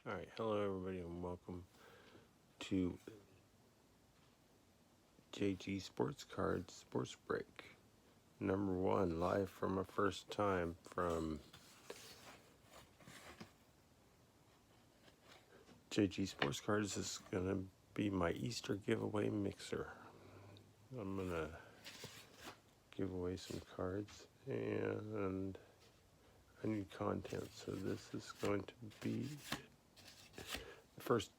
Alright, hello everybody and welcome to JG Sports Cards Sports Break. Number 1, live from a first time from JG Sports Cards. This is going to be my Easter giveaway mixer. I'm going to give away some cards and I need content, so this is going to be the first.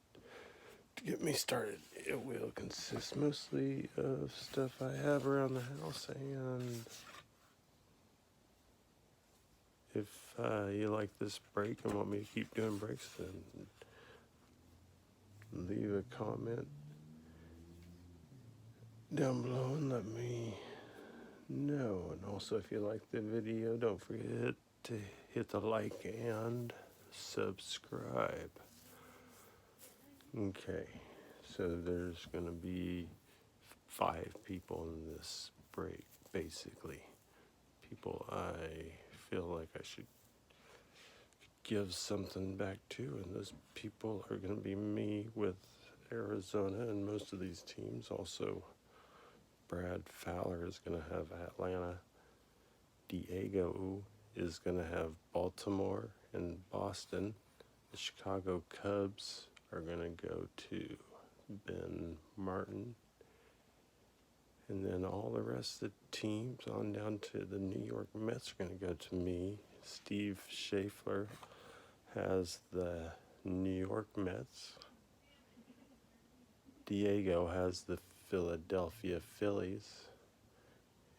To get me started, it will consist mostly of stuff I have around the house, and if you like this break and want me to keep doing breaks, then leave a comment down below and let me know. And also, if you like the video, don't forget to hit the like and subscribe. Okay, so there's going to be 5 people in this break, basically. People I feel like I should give something back to, and those people are going to be me with Arizona and most of these teams. Also, Brad Fowler is going to have Atlanta. Diego is going to have Baltimore and Boston. The Chicago Cubs are going to go to Ben Martin. And then all the rest of the teams on down to the New York Mets are going to go to me. Steve Schaefer has the New York Mets. Diego has the Philadelphia Phillies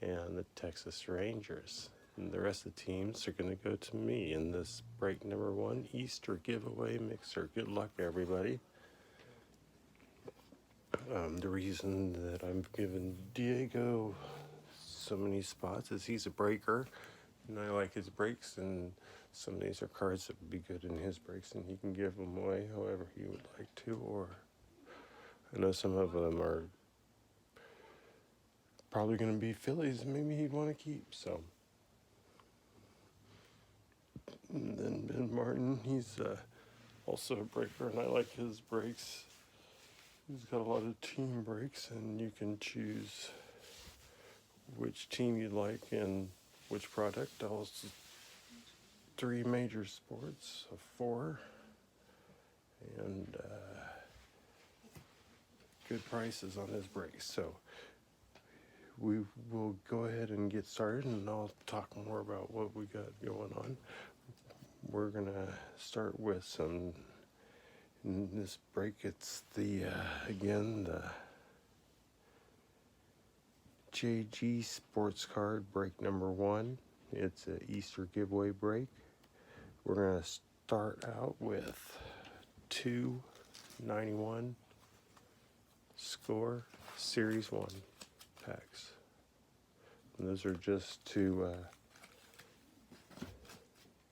and the Texas Rangers. And the rest of the teams are going to go to me in this break number 1 Easter giveaway mixer. Good luck, everybody. The reason that I'm giving Diego so many spots is he's a breaker, and I like his breaks, and some of these are cards that would be good in his breaks, and he can give them away however he would like to, or I know some of them are probably going to be Phillies maybe he'd want to keep. So, and then Ben Martin, he's also a breaker, and I like his breaks. He's got a lot of team breaks, and you can choose which team you'd like and which product. Also 3 major sports, 4, and good prices on his breaks. So we will go ahead and get started, and I'll talk more about what we got going on. We're gonna start with some, in this break it's the again the JG Sports Card break number 1. It's an Easter giveaway break. We're gonna start out with 291 Score Series 1 packs. And those are just to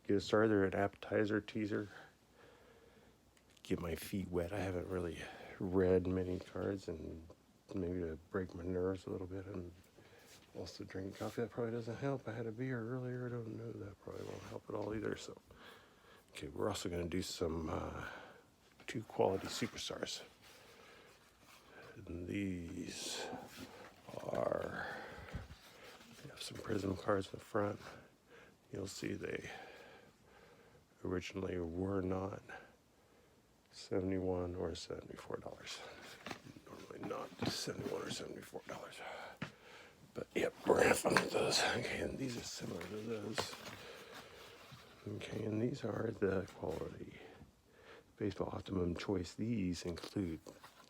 get started. They're an appetizer teaser. Get my feet wet. I haven't really read many cards, and maybe to break my nerves a little bit. I'm also drinking coffee. That probably doesn't help. I had a beer earlier. I don't know. That probably won't help at all either. So, okay, we're also going to do some 2 quality superstars. And these are, they have some Prism cards in the front. You'll see they originally were not $71 or $74. Normally not $71 or $74. But yep, we're gonna have fun with those. Okay, and these are similar to those. Okay, and these are the quality Baseball Optimum Choice. These include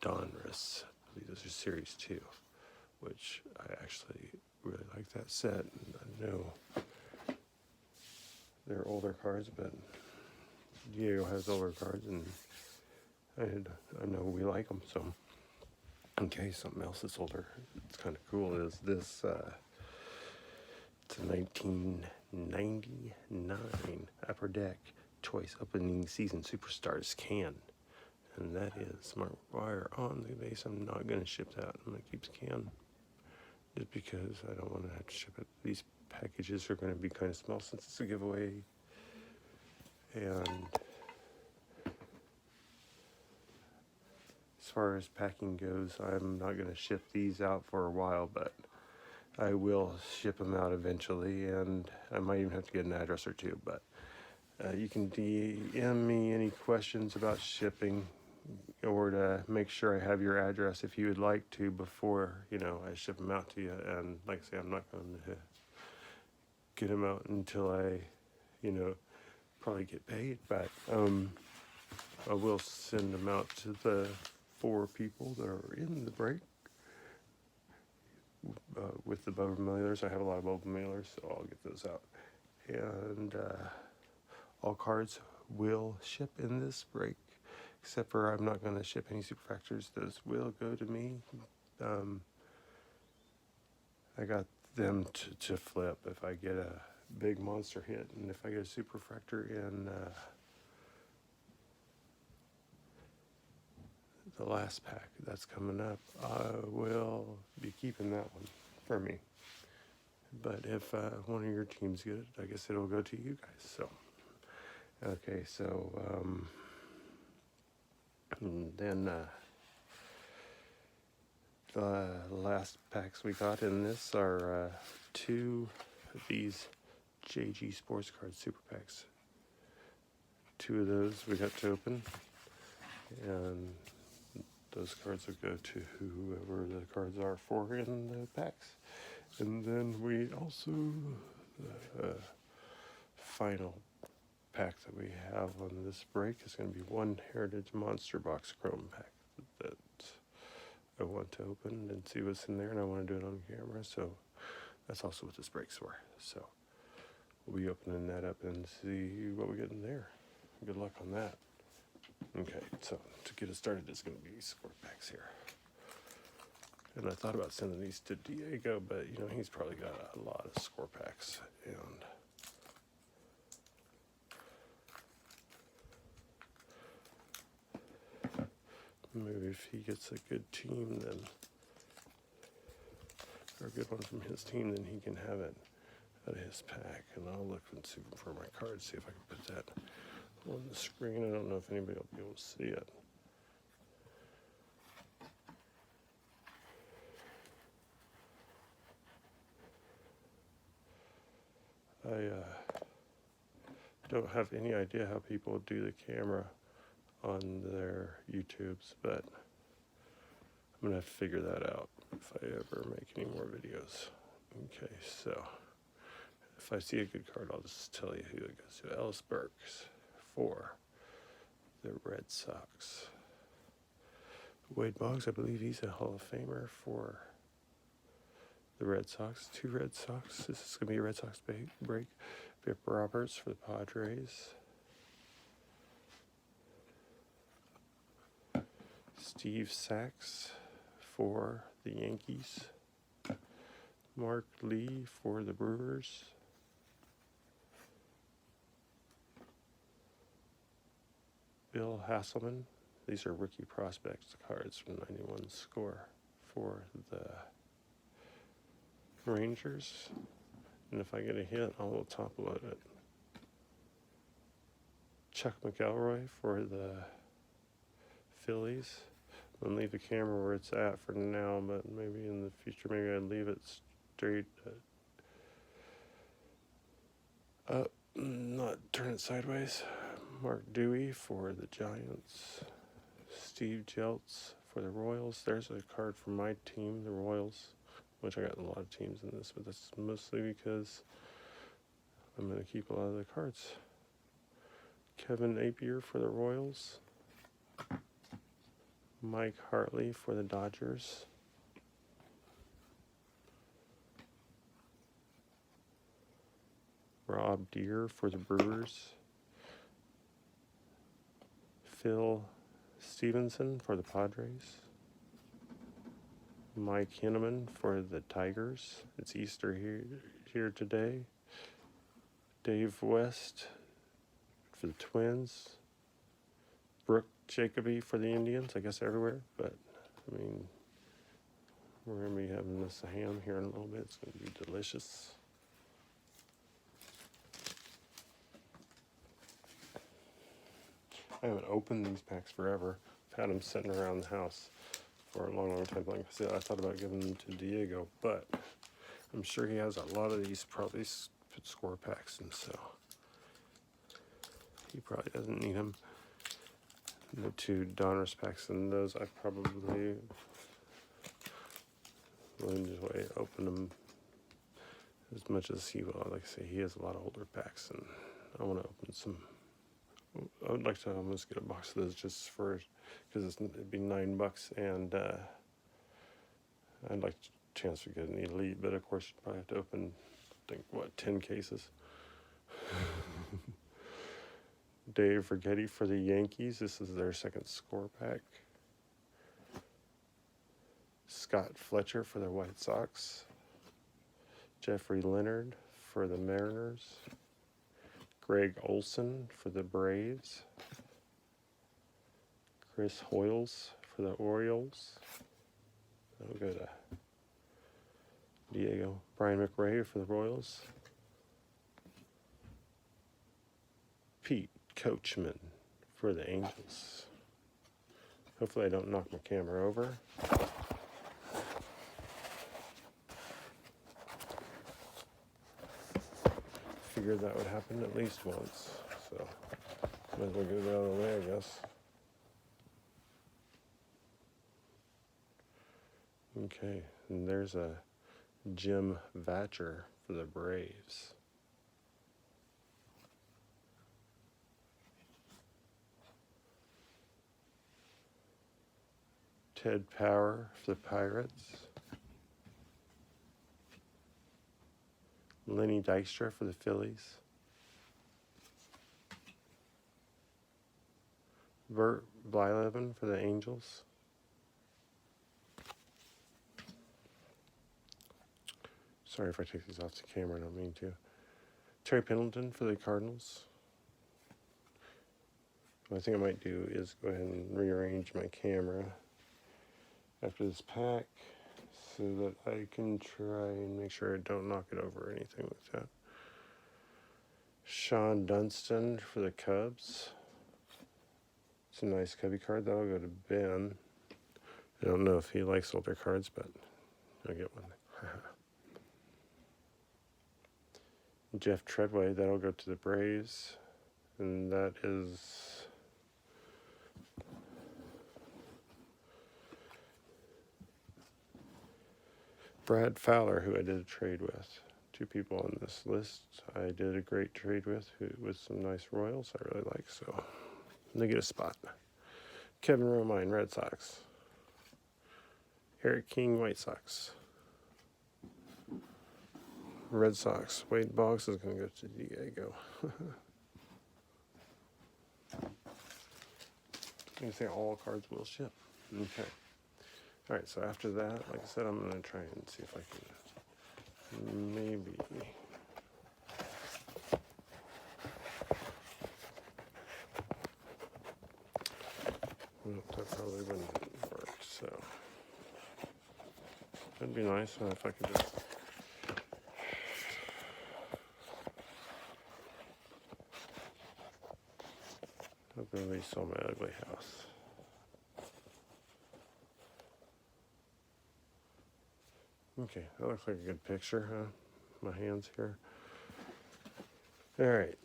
Donruss. I believe those are Series 2, which I actually really like that set. And I know they're older cards, but Diego has older cards, and I know we like them. So, okay, something else that's older. It's kind of cool. Is this? It's a 1999 Upper Deck Choice Opening Season Superstars can, and that is Mark McGwire on the base. I'm not going to ship that. I'm going to keep the can just because I don't want to have to ship it. These packages are going to be kind of small since it's a giveaway, and far as packing goes, I'm not going to ship these out for a while, but I will ship them out eventually, and I might even have to get an address or two. But you can DM me any questions about shipping, or to make sure I have your address if you would like to before, you know, I ship them out to you. And like I say, I'm not going to get them out until I, you know, probably get paid. But I will send them out to the 4 people that are in the break with the Boba mailers. I have a lot of Boba mailers, so I'll get those out. And all cards will ship in this break, except for I'm not going to ship any super factors. Those will go to me. I got them to flip if I get a big monster hit, and if I get a super fractor in the last pack that's coming up, I will be keeping that one for me. But if one of your teams get it, I guess it'll go to you guys. So, okay, so and then the last packs we got in this are 2 of these JG Sports Card Super Packs. 2 of those we got to open, and those cards will go to whoever the cards are for in the packs. And then we also, the final pack that we have on this break is going to be 1 Heritage Monster Box Chrome pack that I want to open and see what's in there, and I want to do it on camera, so that's also what this break's for. So we'll be opening that up and see what we get in there. Good luck on that. Okay, so to get us started, it's going to be score packs here. And I thought about sending these to Diego, but you know, he's probably got a lot of score packs. And maybe if he gets a good team, then, or a good one from his team, then he can have it out of his pack. And I'll look and see for my cards, see if I can put that on the screen. I don't know if anybody will be able to see it. I don't have any idea how people do the camera on their YouTubes, but I'm going to have to figure that out if I ever make any more videos. Okay, so if I see a good card, I'll just tell you who it goes to. Ellis Burks for the Red Sox. Wade Boggs, I believe he's a Hall of Famer for the Red Sox. 2 Red Sox. This is going to be a Red Sox break. Bip Roberts for the Padres. Steve Sachs for the Yankees. Mark Lee for the Brewers. Bill Hasselman. These are rookie prospects cards from 91 score for the Rangers. And if I get a hit, I will top load it. Chuck McElroy for the Phillies. I'm going to leave the camera where it's at for now, but maybe in the future, maybe I'd leave it straight up, not turn it sideways. Mark Dewey for the Giants. Steve Jeltz for the Royals. There's a card from my team, the Royals, which I got a lot of teams in this, but that's mostly because I'm going to keep a lot of the cards. Kevin Napier for the Royals. Mike Hartley for the Dodgers. Rob Deere for the Brewers. Phil Stevenson for the Padres. Mike Hinneman for the Tigers. It's Easter here today. Dave West for the Twins. Brooke Jacoby for the Indians, I guess everywhere, but I mean, we're going to be having this ham here in a little bit. It's going to be delicious. I haven't opened these packs forever. I've had them sitting around the house for a long time. Like I said, I thought about giving them to Diego, but I'm sure he has a lot of these probably score packs, and so he probably doesn't need them. The 2 Donruss packs, and those I probably will enjoy open them as much as he will. Like I say, he has a lot of older packs, and I want to open some. I would like to almost get a box of those just for, because it'd be $9, and I'd like a chance to get an elite, but of course you'd probably have to open, I think, what, 10 cases. Dave Righetti for the Yankees. This is their second score pack. Scott Fletcher for the White Sox. Jeffrey Leonard for the Mariners. Greg Olson for the Braves. Chris Hoyles for the Orioles. I'll go to Diego. Brian McRae for the Royals. Pete Coachman for the Angels. Hopefully I don't knock my camera over. Figured that would happen at least once, so might as well get it out of the way, I guess. Okay, and there's a Jim Vatcher for the Braves. Ted Power for the Pirates. Lenny Dykstra for the Phillies. Bert Blyleven for the Angels. Sorry if I take these off the camera, I don't mean to. Terry Pendleton for the Cardinals. What I think I might do is go ahead and rearrange my camera after this pack so that I can try and make sure I don't knock it over or anything like that. Sean Dunston for the Cubs. It's a nice Cubby card. That'll go to Ben. I don't know if he likes older cards, but I'll get one. Jeff Treadway, that'll go to the Braves. And that is Brad Fowler, who I did a trade with. 2 people on this list I did a great trade with some nice Royals I really like, so they get a spot. Kevin Romine, Red Sox. Eric King, White Sox. Red Sox. Wade Boggs is going to go to Diego. You say all cards will ship. Okay. All right, so after that, like I said, I'm going to try and see if I can maybe... Well, that probably wouldn't work, so... It'd be nice if I could just... Hope nobody saw my ugly house. Okay, that looks like a good picture, huh? My hands here. Alright.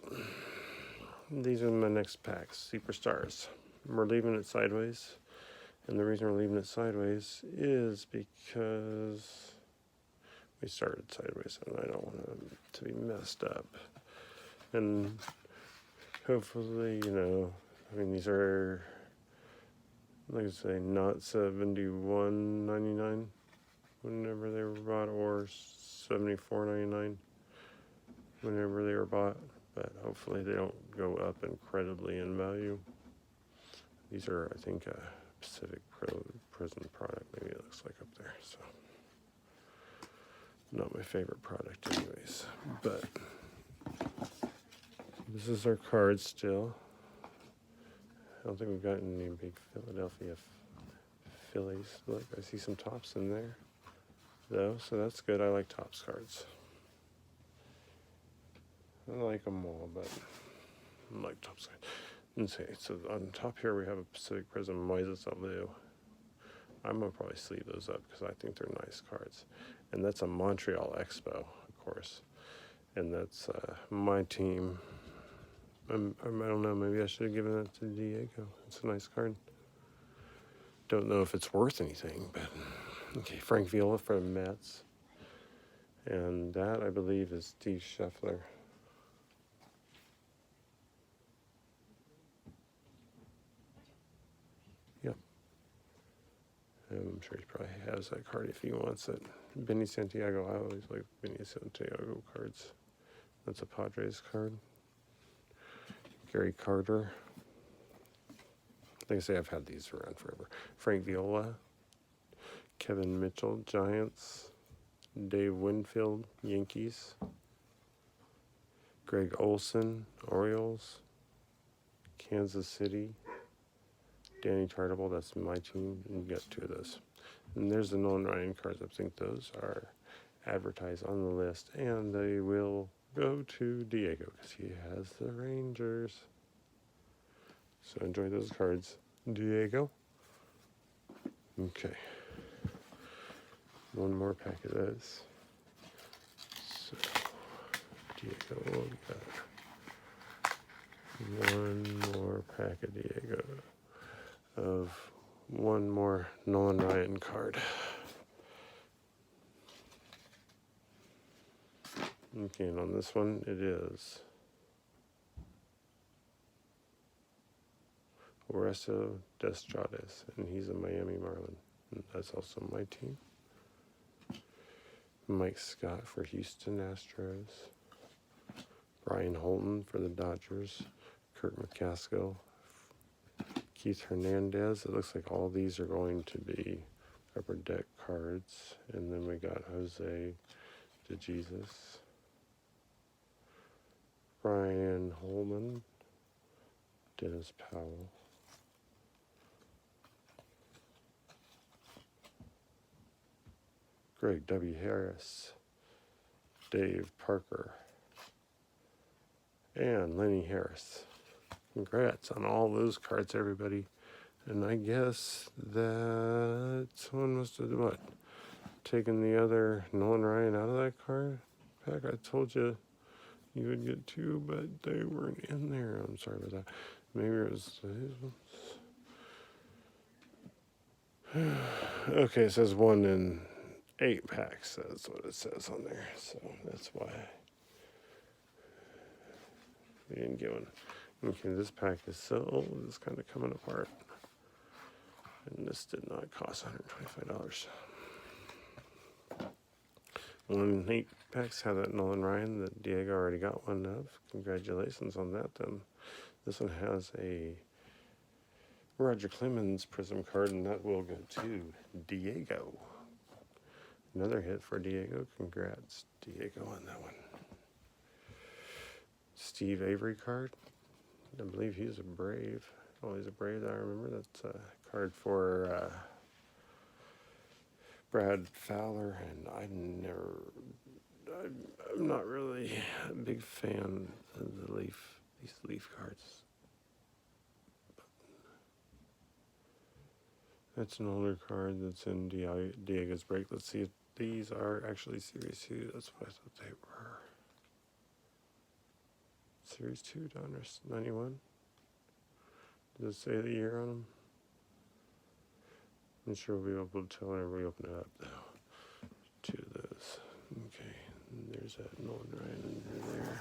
These are my next packs. Superstars. We're leaving it sideways. And the reason we're leaving it sideways is because we started sideways and I don't want them to be messed up. And hopefully, I mean, these are, like I say, not $71.99 whenever they were bought, or $74.99 whenever they were bought, but hopefully they don't go up incredibly in value. These are, I think, a Pacific Prison product, maybe it looks like up there, so not my favorite product anyways, but this is our card still. I don't think we've got any big Philadelphia Phillies. Look, I see some tops in there, though, so that's good. I like tops cards. I like them all, but I like tops cards. Okay, so on top here we have a Pacific Prism Moises Alou. I'm going to probably sleeve those up because I think they're nice cards. And that's a Montreal Expo, of course. And that's my team. I don't know, maybe I should have given that to Diego. It's a nice card. Don't know if it's worth anything, but okay, Frank Viola for the Mets. And that, I believe, is Steve Scheffler. Yep. I'm sure he probably has that card if he wants it. Benny Santiago, I always like Benny Santiago cards. That's a Padres card. Gary Carter. Like I say, I've had these around forever. Frank Viola. Kevin Mitchell, Giants. Dave Winfield, Yankees. Greg Olson, Orioles. Kansas City. Danny Tartable, that's my team. And you got two of those. And there's the Nolan Ryan cards. I think those are advertised on the list. And they will go to Diego because he has the Rangers. So enjoy those cards, Diego. Okay. One more pack of those. So, Diego, we got one more pack of Diego of one more Nolan Ryan card. Okay, and on this one, it is Oresto Destrades, and he's a Miami Marlin. And that's also my team. Mike Scott for Houston Astros. Brian Holton for the Dodgers. Kurt McCaskill. Keith Hernandez. It looks like all these are going to be Upper Deck cards. And then we got Jose DeJesus. Brian Holman. Dennis Powell. Greg W. Harris, Dave Parker, and Lenny Harris. Congrats on all those cards, everybody. And I guess that someone must have, taken the other Nolan Ryan out of that card pack? I told you you would get two, but they weren't in there. I'm sorry about that. Maybe it was these ones. Okay, it says 1 in 8 packs. That's what it says on there. So that's why we didn't get one. Okay, this pack is so old. It's kind of coming apart. And this did not cost $125. 1 in 8 packs have that Nolan Ryan that Diego already got one of. Congratulations on that, then. This one has a Roger Clemens Prism card, and that will go to Diego. Another hit for Diego. Congrats, Diego, on that one. Steve Avery card. I believe he's a Brave. Oh, he's a Brave, I remember. That's a card for Brad Fowler, and I'm not really a big fan of these Leaf cards. That's an older card that's in Diego's break. Let's see if these are actually Series 2. That's what I thought they were. Series 2, Donruss 91. Does it say the year on them? I'm sure we'll be able to tell when we open it up, though. 2 of those. Okay, and there's that Nolan Ryan under there,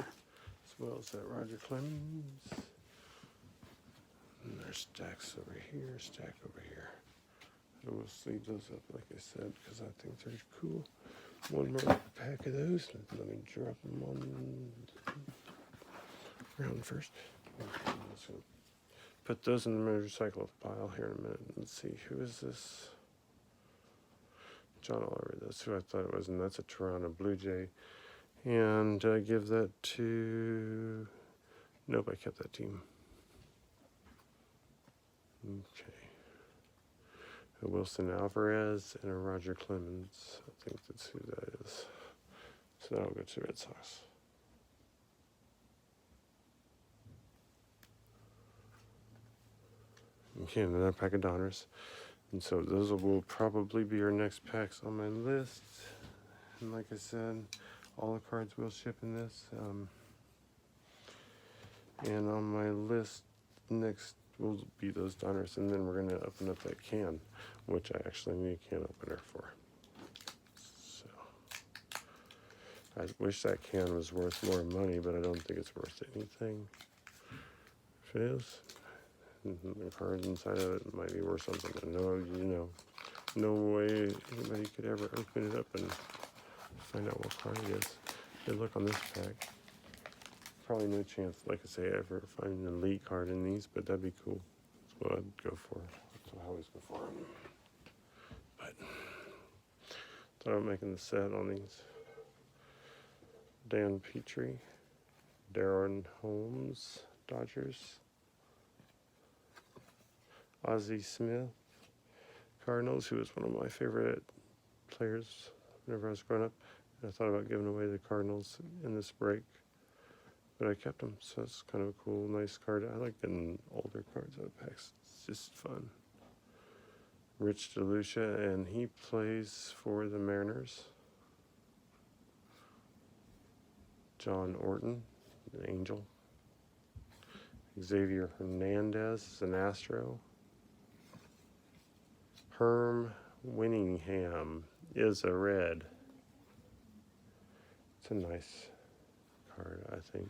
as well as that Roger Clemens. And there's stacks over here, stack over here. I will sleeve those up, like I said, because I think they're cool. One more pack of those. Let me drop them on the ground first. Okay, let's put those in the motorcycle pile here in a minute. Let's see, who is this? John Oliver, that's who I thought it was, and that's a Toronto Blue Jay. And give that to... Nope, I kept that team. Okay. A Wilson Alvarez and a Roger Clemens. I think that's who that is. So that'll go to Red Sox. Okay, another pack of Donners. And so those will probably be our next packs on my list. And like I said, all the cards will ship in this. And on my list next will be those Donners. And then we're going to open up that can, which I actually need a can opener for. So I wish that can was worth more money, but I don't think it's worth anything. If it is, the cards inside of it might be worth something. No way anybody could ever open it up and find out what card it is. Good luck on this pack. Probably no chance, like I say, ever finding an elite card in these, but that'd be cool. That's what I'd go for. That's what I always go for them. But thought I'm making the set on these. Dan Petrie, Darren Holmes, Dodgers. Ozzie Smith, Cardinals, who was one of my favorite players whenever I was growing up. And I thought about giving away the Cardinals in this break, but I kept them, so it's kind of a cool, nice card. I like getting older cards out of packs. It's just fun. Rich DeLucia, and he plays for the Mariners. John Orton, an Angel. Xavier Hernandez is an Astro. Herm Winningham is a red. It's a nice card, I think.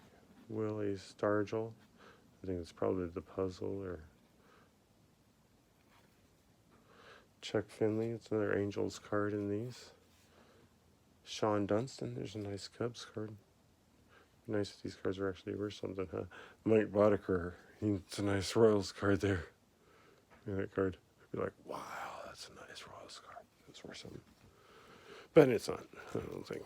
Willie Stargell. I think it's probably the puzzle. Or Chuck Finley. It's another Angels card in these. Sean Dunston. There's a nice Cubs card. Nice if these cards are actually worth something, huh? Mike Boddicker. It's a nice Royals card there. Look at that card. I'd be like, wow, that's a nice Royals card. That's worth something. But it's not, I don't think.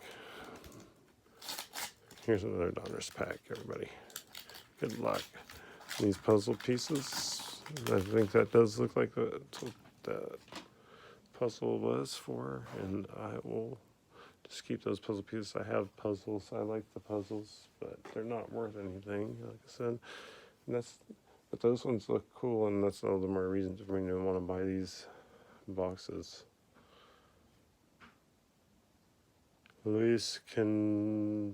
Here's another Donruss pack, everybody. Good luck. These puzzle pieces, I think that does look like that's what the puzzle was for, and I will just keep those puzzle pieces. I have puzzles. I like the puzzles, but they're not worth anything, like I said. And but those ones look cool, and that's all the more reason for me to want to buy these boxes. Luis Quinoa.